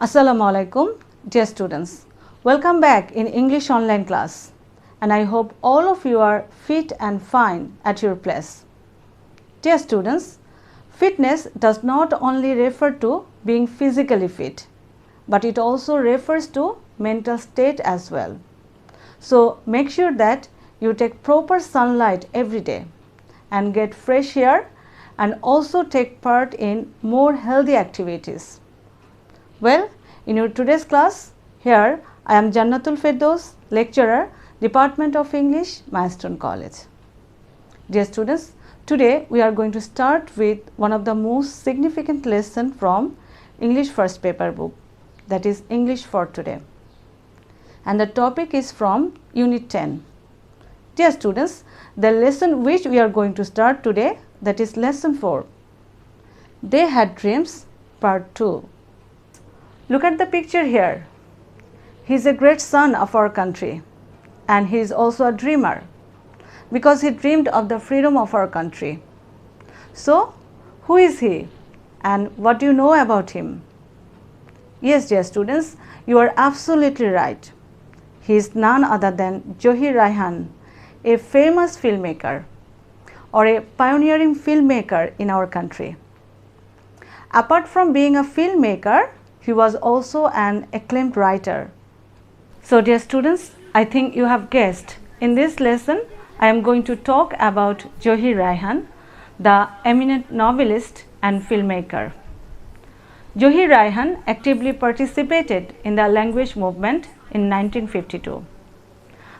Assalamu alaikum, dear students. Welcome back in English online class, and I hope all of you are fit and fine at your place. Dear students, fitness does not only refer to being physically fit, but it also refers to mental state as well. So make sure that you take proper sunlight every day and get fresh air and also take part in more healthy activities. Well, in your today's class, here I am Jannatul Firdaus, lecturer, Department of English, Milestone College. Dear students, today we are going to start with one of the most significant lessons from English first paper book, that is English for Today. And the topic is from Unit 10. Dear students, the lesson which we are going to start today, that is Lesson 4. They Had Dreams, Part 2. Look at the picture here. He is a great son of our country, and he is also a dreamer because he dreamed of the freedom of our country. So, who is he and what do you know about him? Yes, dear students, you are absolutely right. He is none other than Zohir Raihan, a famous filmmaker or a pioneering filmmaker in our country. Apart from being a filmmaker, he was also an acclaimed writer. So dear students, I think you have guessed. In this lesson, I am going to talk about Zohir Raihan, the eminent novelist and filmmaker. Zohir Raihan actively participated in the language movement in 1952.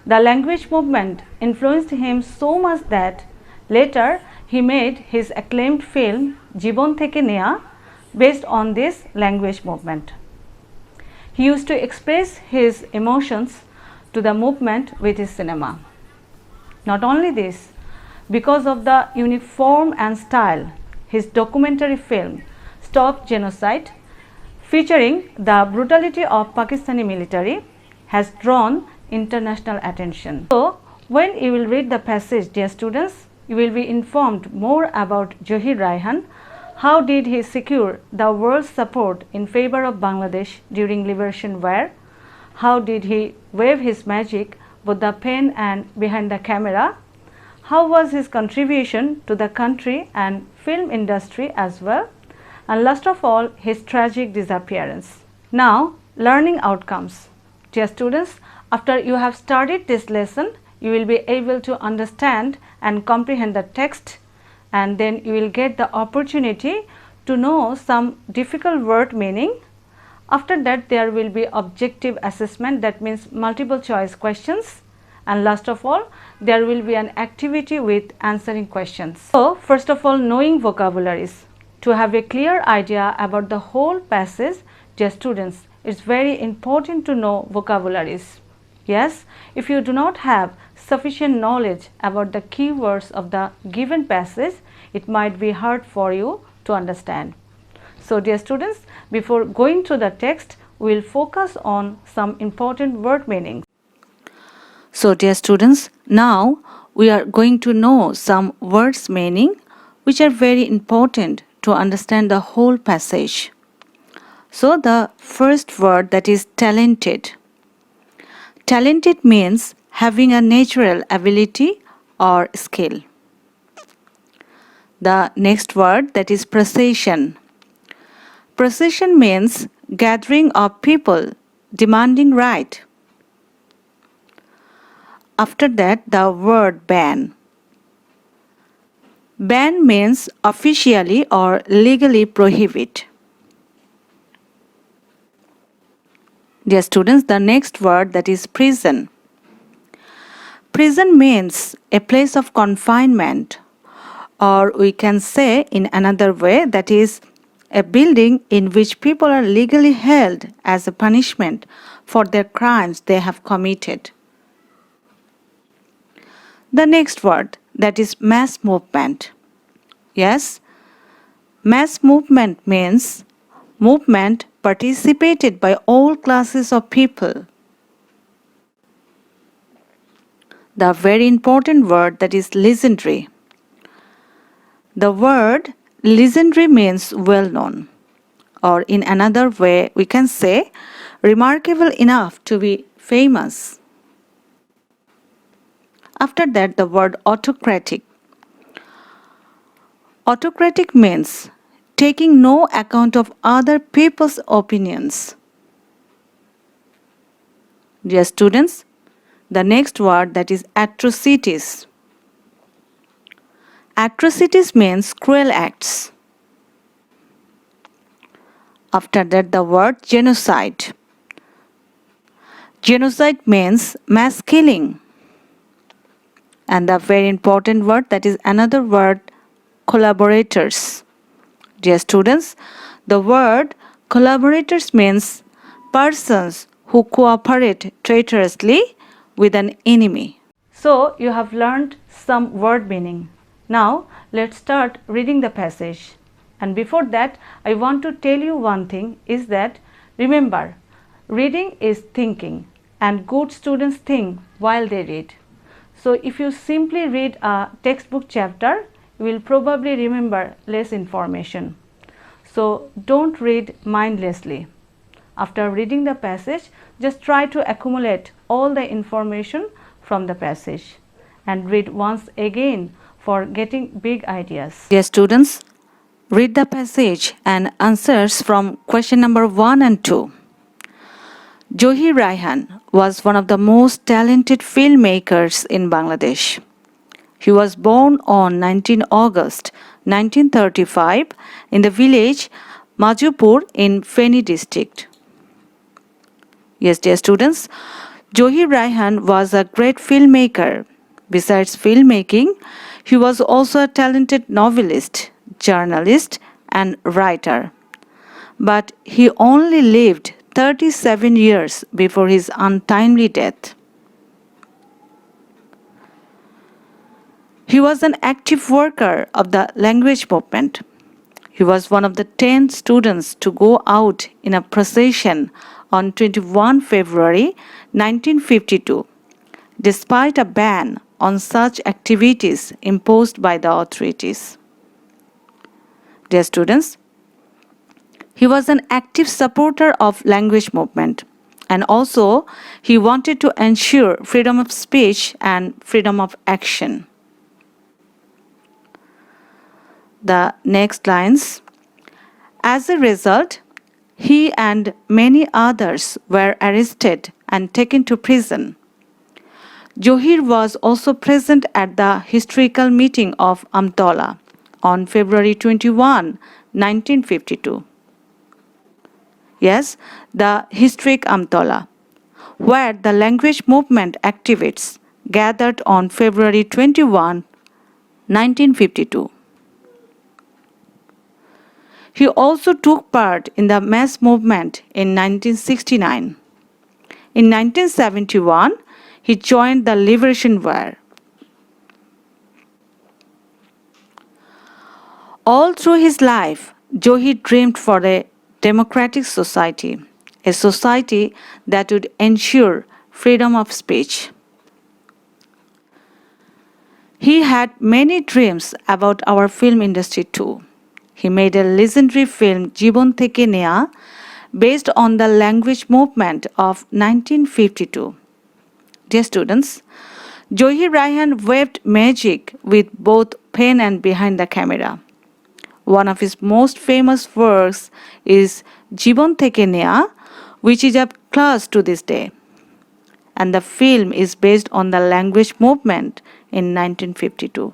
The language movement influenced him so much that later he made his acclaimed film Jibon Theke Neya based on this language movement. He used to express his emotions to the movement with his cinema. Not only this, because of the unique form and style, his documentary film Stop Genocide, featuring the brutality of Pakistani military, has drawn international attention. So, when you will read the passage, dear students, you will be informed more about Zohir Raihan. How did he secure the world's support in favor of Bangladesh during Liberation War? How did he wave his magic with the pen and behind the camera? How was his contribution to the country and film industry as well? And last of all, his tragic disappearance. Now, learning outcomes. Dear students, after you have studied this lesson, you will be able to understand and comprehend the text, and then you will get the opportunity to know some difficult word meaning. After that, there will be objective assessment, that means multiple choice questions, and last of all, there will be an activity with answering questions. So, first of all, knowing vocabularies. To have a clear idea about the whole passage, dear students, it's very important to know vocabularies. Yes, if you do not have sufficient knowledge about the keywords of the given passage, it might be hard for you to understand. So dear students, before going through the text, we will focus on some important word meanings. So dear students, now we are going to know some words meaning which are very important to understand the whole passage. So the first word, that is talented. Talented means having a natural ability or skill. The next word, that is procession. Procession means gathering of people demanding right. After that, the word ban. Ban means officially or legally prohibit. Dear students, the next word, that is prison. Prison means a place of confinement, or we can say in another way, that is a building in which people are legally held as a punishment for their crimes they have committed. The next word, that is mass movement. Yes, mass movement means movement participated by all classes of people. The very important word, that is legendary. The word legendary means well known, or in another way, we can say remarkable enough to be famous. After that, the word autocratic. Autocratic means taking no account of other people's opinions. Dear students, the next word, that is atrocities. Atrocities means cruel acts. After that, the word genocide. Genocide means mass killing. And the very important word, that is another word, collaborators. Dear students, the word collaborators means persons who cooperate traitorously with an enemy. So you have learned some word meaning. Now let's start reading the passage. And before that, I want to tell you one thing, is that remember, reading is thinking, and good students think while they read. So if you simply read a textbook chapter, you will probably remember less information. So don't read mindlessly. After reading the passage, just try to accumulate all the information from the passage and read once again for getting big ideas. Dear students, read the passage and answers from question number 1 and 2. Zohir Raihan was one of the most talented filmmakers in Bangladesh. He was born on 19 August 1935 in the village Majupur in Feni district. Yes, dear students, Zohir Raihan was a great filmmaker. Besides filmmaking, he was also a talented novelist, journalist, and writer. But he only lived 37 years before his untimely death. He was an active worker of the language movement. He was one of the 10 students to go out in a procession on 21 February 1952, despite a ban on such activities imposed by the authorities. Dear students, he was an active supporter of language movement, and also he wanted to ensure freedom of speech and freedom of action. The next lines. As a result, he and many others were arrested and taken to prison. Zohir was also present at the historical meeting of Amtola on February 21, 1952. Yes, the historic Amtola, where the language movement activists gathered on February 21, 1952. He also took part in the mass movement in 1969. In 1971, he joined the Liberation War. All through his life, Zohir dreamed for a democratic society, a society that would ensure freedom of speech. He had many dreams about our film industry too. He made a legendary film, Jibon Theke Neya, based on the language movement of 1952. Dear students, Zohir Raihan waved magic with both pen and behind the camera. One of his most famous works is Jibon Theke Neya, which is a class to this day. And the film is based on the language movement in 1952.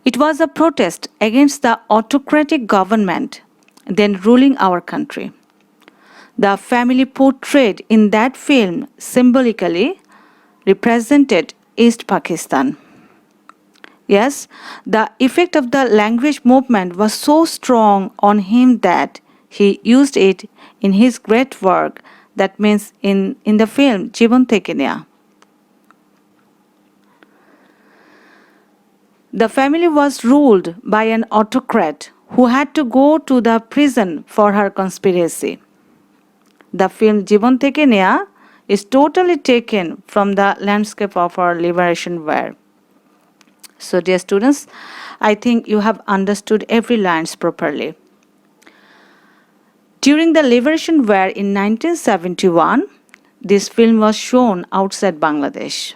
It was a protest against the autocratic government then ruling our country. The family portrayed in that film symbolically represented East Pakistan. Yes, the effect of the language movement was so strong on him that he used it in his great work, that means in the film Jibon Theke Neya. The family was ruled by an autocrat who had to go to the prison for her conspiracy. The film Jibon Theke Neya is totally taken from the landscape of our liberation war. So dear students, I think you have understood every lines properly. During the Liberation War in 1971, this film was shown outside Bangladesh.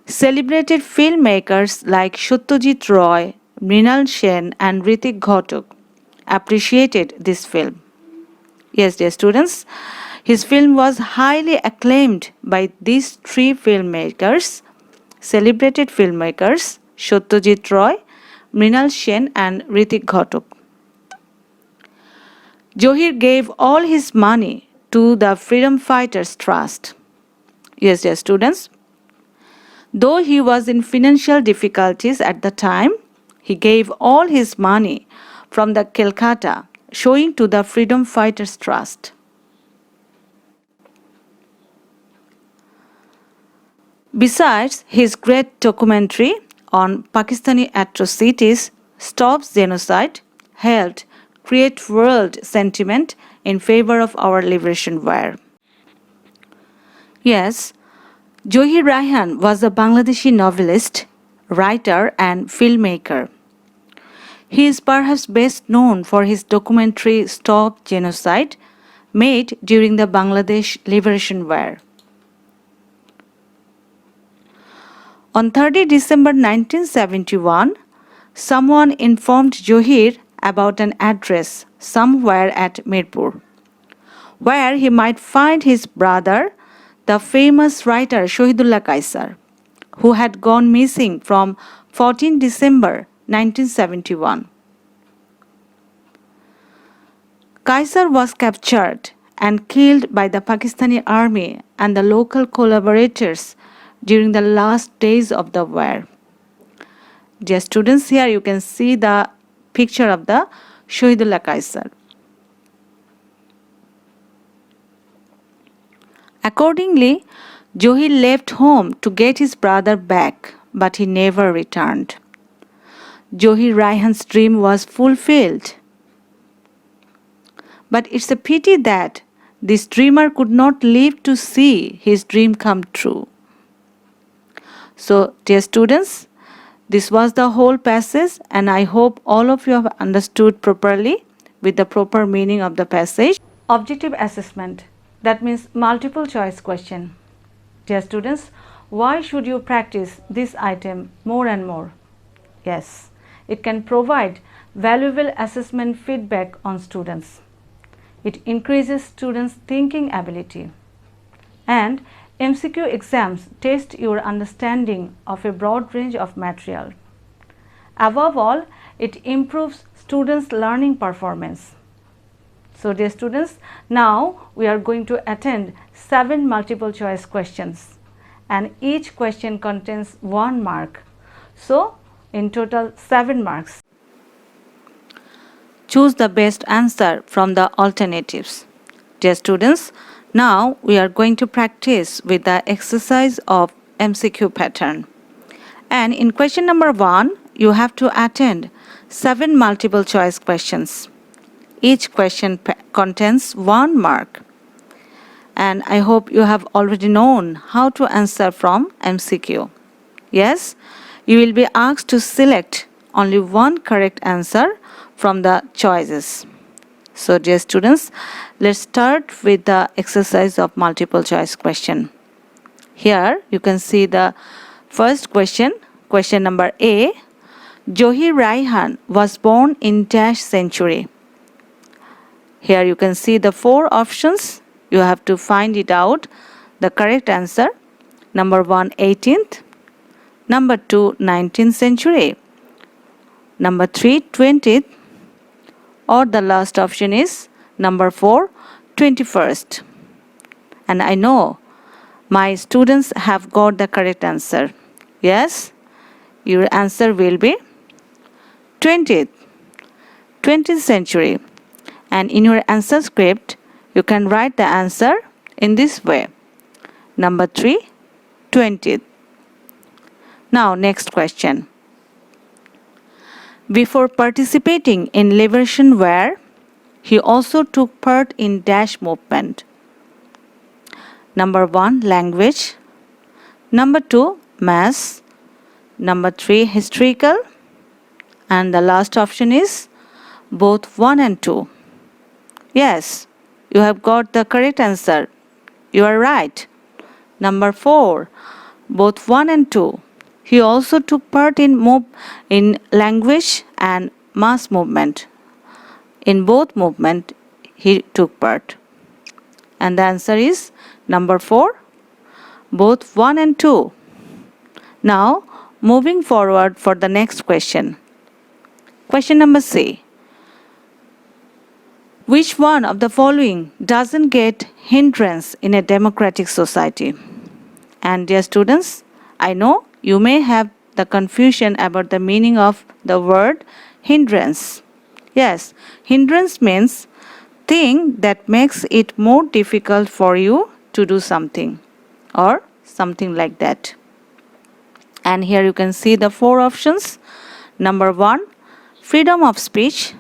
Celebrated filmmakers like Satyajit Roy, Mrinal Sen and Ritik Ghatak appreciated this film. Yes, dear students, his film was highly acclaimed by these three filmmakers, celebrated filmmakers Satyajit Roy, Mrinal Sen and Ritik Ghatak. Johir gave all his money to the Freedom Fighters Trust. Yes, dear students, though he was in financial difficulties at the time, he gave all his money from the Calcutta showing to the Freedom Fighters Trust. Besides his great documentary on Pakistani atrocities, Stops Genocide helped create world sentiment in favor of our liberation war. Yes, Johir Raihan was a Bangladeshi novelist, writer and filmmaker. He is perhaps best known for his documentary Stop Genocide, made during the Bangladesh Liberation War. On 30 December 1971, someone informed Johir about an address somewhere at Mirpur, where he might find his brother, the famous writer Shahidullah Kaisar, who had gone missing from 14 December 1971. Kaisar was captured and killed by the Pakistani army and the local collaborators during the last days of the war. Dear students, here you can see the picture of the Shahidullah Kaisar. Accordingly, Johir left home to get his brother back, but he never returned. Johir Raihan's dream was fulfilled. But it's a pity that this dreamer could not live to see his dream come true. So, dear students, this was the whole passage, and I hope all of you have understood properly with the proper meaning of the passage. Objective assessment, that means multiple choice question. Dear students, why should you practice this item more and more? Yes, it can provide valuable assessment feedback on students. It increases students' thinking ability. And MCQ exams test your understanding of a broad range of material. Above all, it improves students' learning performance. So dear students, now we are going to attend 7 multiple choice questions, and each question contains 1 mark. So in total 7 marks. Choose the best answer from the alternatives. Dear students, now we are going to practice with the exercise of MCQ pattern. And in question number 1, you have to attend 7 multiple choice questions. Each question contains 1 mark. And I hope you have already known how to answer from MCQ. Yes, you will be asked to select only 1 correct answer from the choices. So dear students, let's start with the exercise of multiple choice question. Here you can see the first question, question number A. Johir Raihan was born in dash century. Here you can see the 4 options. You have to find it out. The correct answer, number 1, 18th, number 2, 19th century, number 3, 20th, or the last option is number 4, 21st. And I know my students have got the correct answer. Yes, your answer will be 20th century. And in your answer script, you can write the answer in this way. Number 3, 20th. Now next question. Before participating in Liberation War, he also took part in dash movement. Number 1, language. Number 2, mass. Number 3, historical. And the last option is both 1 and 2. Yes, you have got the correct answer. You are right. Number 4, both 1 and 2. He also took part in language and mass movement. In both movement, he took part. And the answer is number 4, both 1 and 2. Now, moving forward for the next question. Question number C. Which one of the following doesn't get hindrance in a democratic society? And dear students, I know you may have the confusion about the meaning of the word hindrance. Yes, hindrance means thing that makes it more difficult for you to do something or something like that. And here you can see the 4 options. Number 1, freedom of speech.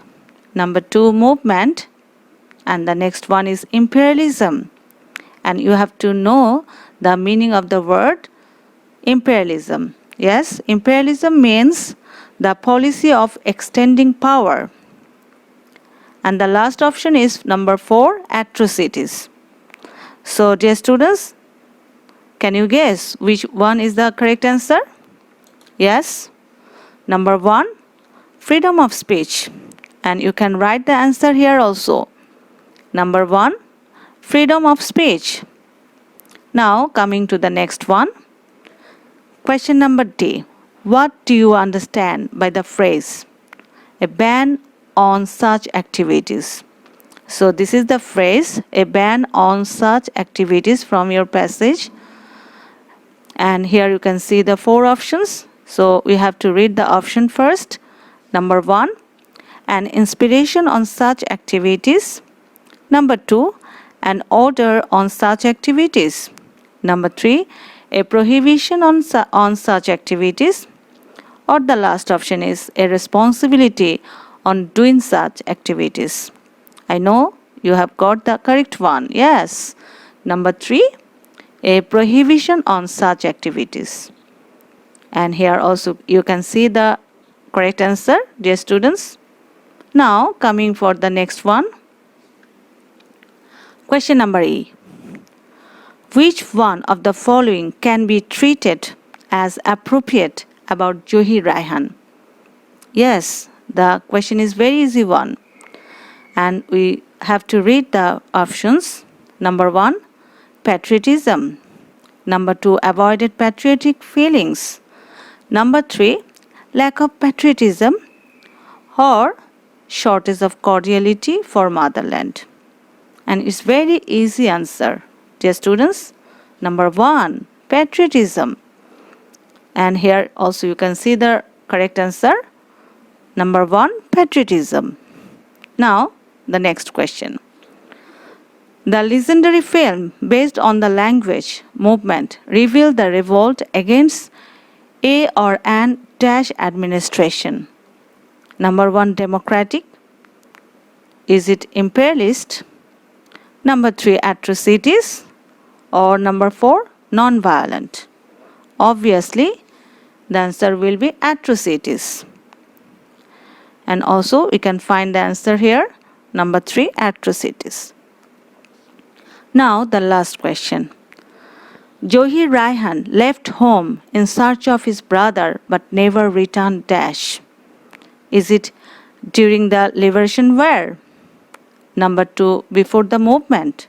Number 2, movement. And the next one is imperialism. And you have to know the meaning of the word imperialism. Yes, imperialism means the policy of extending power. And the last option is number 4, atrocities. So, dear students, can you guess which one is the correct answer? Yes, number 1, freedom of speech. And you can write the answer here also. Number 1, freedom of speech. Now, coming to the next one. Question number D. What do you understand by the phrase, a ban on such activities? So, this is the phrase, a ban on such activities from your passage. And here you can see the 4 options. So, we have to read the option first. Number 1, an inspiration on such activities. Number 2, an order on such activities. Number 3, a prohibition on such activities. Or the last option is a responsibility on doing such activities. I know you have got the correct one. Yes. Number 3, a prohibition on such activities. And here also you can see the correct answer, dear students. Now coming for the next one. Question number E. Which one of the following can be treated as appropriate about Zohir Raihan? Yes, the question is very easy one. And we have to read the options. Number 1, patriotism. Number 2, avoided patriotic feelings. Number 3, lack of patriotism. Or shortage of cordiality for motherland. And it's very easy answer, dear students. Number 1, patriotism. And here also you can see the correct answer. Number 1, patriotism. Now, the next question. The legendary film based on the language movement revealed the revolt against a or an dash administration. Number 1, democratic. Is it imperialist? Number 3, atrocities. Or number 4, non-violent. Obviously, the answer will be atrocities. And also, we can find the answer here. Number 3, atrocities. Now, the last question. Zohir Raihan left home in search of his brother but never returned dash. Is it during the Liberation War? Number 2, before the movement.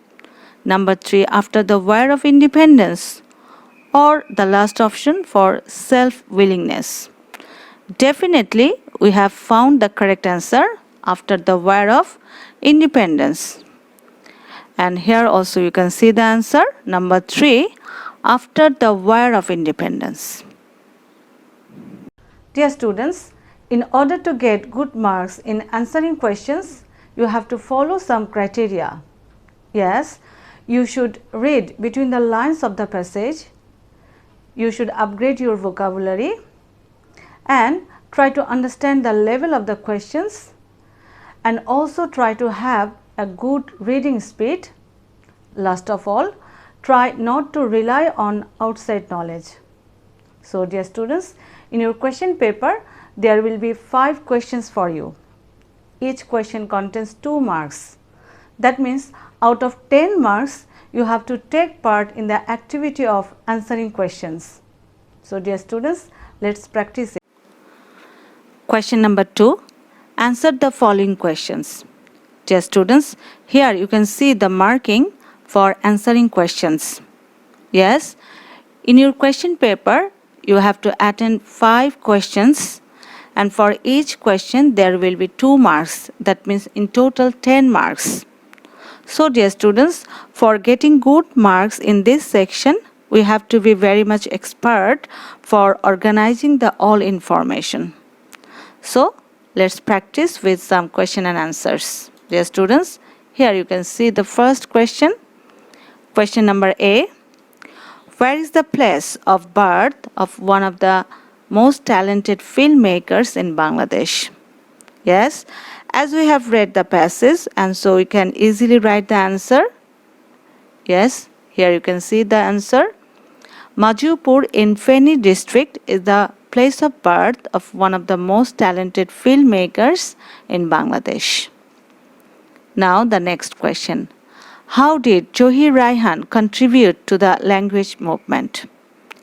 Number 3, after the War of Independence. Or the last option for self-willingness. Definitely, we have found the correct answer after the War of Independence. And here also you can see the answer. Number 3, after the War of Independence. Dear students, in order to get good marks in answering questions, you have to follow some criteria. Yes, you should read between the lines of the passage. You should upgrade your vocabulary and try to understand the level of the questions, and also try to have a good reading speed. Last of all, try not to rely on outside knowledge. So dear students, in your question paper there will be 5 questions for you. Each question contains 2 marks. That means out of 10 marks you have to take part in the activity of answering questions. So dear students, let's practice it. Question number 2. Answer the following questions. Dear students, here you can see the marking for answering questions. Yes, in your question paper you have to attend 5 questions, and for each question there will be 2 marks. That means in total 10 marks. So dear students, for getting good marks in this section, we have to be very much expert for organizing the all information. So let's practice with some question and answers. Dear students, here you can see the first question. Question number A. Where is the place of birth of one of the most talented filmmakers in Bangladesh? Yes, as we have read the passage, and so we can easily write the answer. Yes, here you can see the answer. Majupur in Feni district is the place of birth of one of the most talented filmmakers in Bangladesh. Now the next question. How did Johir Raihan contribute to the language movement?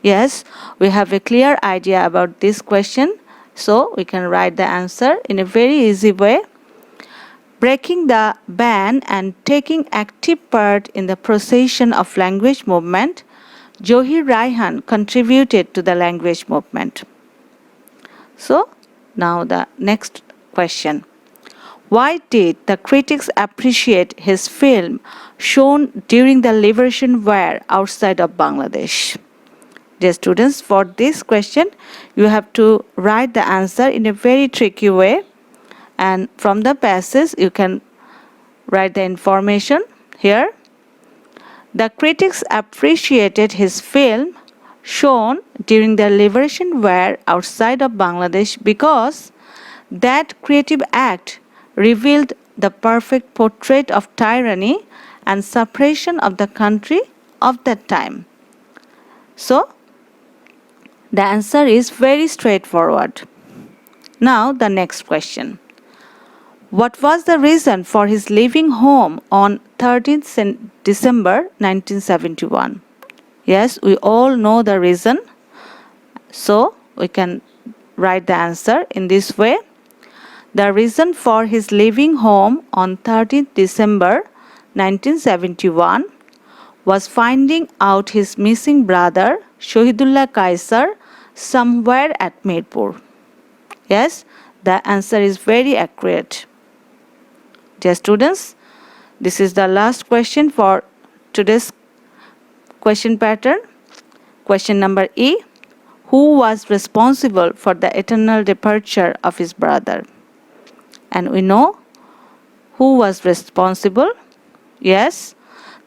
Yes, we have a clear idea about this question, so we can write the answer in a very easy way. Breaking the ban and taking active part in the procession of language movement, Johir Raihan contributed to the language movement. So, now the next question. Why did the critics appreciate his film shown during the Liberation War outside of Bangladesh? Dear students, for this question, you have to write the answer in a very tricky way, and from the passage you can write the information here. The critics appreciated his film shown during the Liberation War outside of Bangladesh because that creative act revealed the perfect portrait of tyranny and suppression of the country of that time. So, the answer is very straightforward. Now, the next question. What was the reason for his leaving home on 13th December 1971? Yes, we all know the reason. So, we can write the answer in this way. The reason for his leaving home on 13th December 1971 was finding out his missing brother Shahidullah Kaisar somewhere at Mirpur. Yes, the answer is very accurate. Dear students, this is the last question for today's question pattern. Question number E. Who was responsible for the eternal departure of his brother? And we know who was responsible. Yes,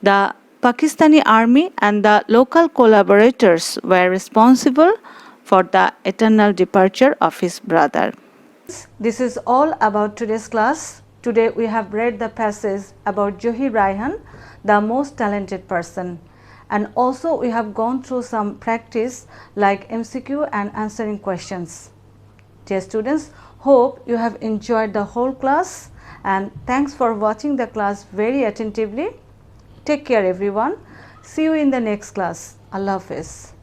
the Pakistani army and the local collaborators were responsible for the eternal departure of his brother. This is all about today's class. Today we have read the passage about Johir Raihan, the most talented person. And also we have gone through some practice like MCQ and answering questions. Dear students, hope you have enjoyed the whole class, and thanks for watching the class very attentively. Take care everyone. See you in the next class. Allah Hafiz.